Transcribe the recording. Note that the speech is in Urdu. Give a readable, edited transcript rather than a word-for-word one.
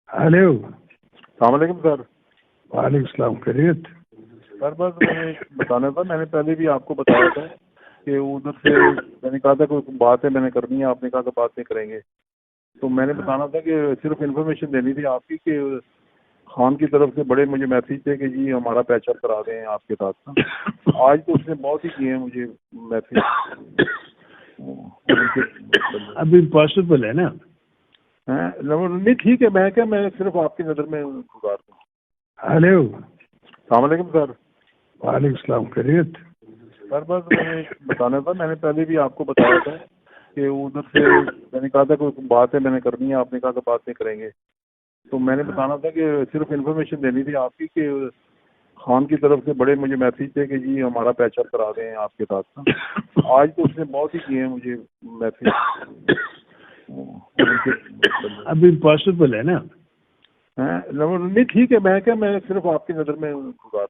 ہلو، السلام علیکم سر۔ وعلیکم السلام، خیریت؟ سر بس میں بتانا تھا، میں نے پہلے بھی آپ کو بتایا تھا کہ ادھر سے میں نے کہا تھا کوئی بات ہے میں نے کرنی ہے، آپ نے کہا تھا بات نہیں کریں گے، تو میں نے بتانا تھا کہ صرف انفارمیشن دینی تھی آپ کی کہ خان کی طرف سے بڑے مجھے میسیج تھے کہ جی ہمارا پیچ اپ کرا دیں آپ کے ساتھ نا۔ آج تو اس نے بہت ہی کیے ہیں مجھے میسیج۔ ابھی پاسبل ہے نا؟ نہیں ٹھیک ہے، میں کیا، میں صرف آپ کی نظر میں گزار دوں۔ ہلو، السلام علیکم سر۔ وعلیکم السلام، خیریت؟ سر بس میں بتانا تھا، میں نے پہلے بھی آپ کو بتایا تھا کہ ادھر سے میں نے کہا تھا کوئی بات ہے میں نے کرنی ہے، آپ نے کہا تھا بات نہیں کریں گے، تو میں نے بتانا تھا کہ صرف انفارمیشن دینی تھی آپ کی کہ خان کی طرف سے بڑے مجھے میسیج تھے کہ جی ہمارا پیچ اپ کرا دیں آپ کے ساتھ نا۔ آج تو اس نے بہت ہی کیے ہیں مجھے میسیج۔ ابھی پاسبل ہے نا؟ نہیں ٹھیک ہے، میں کیا، میں صرف آپ کی نظر میں گزار دوں۔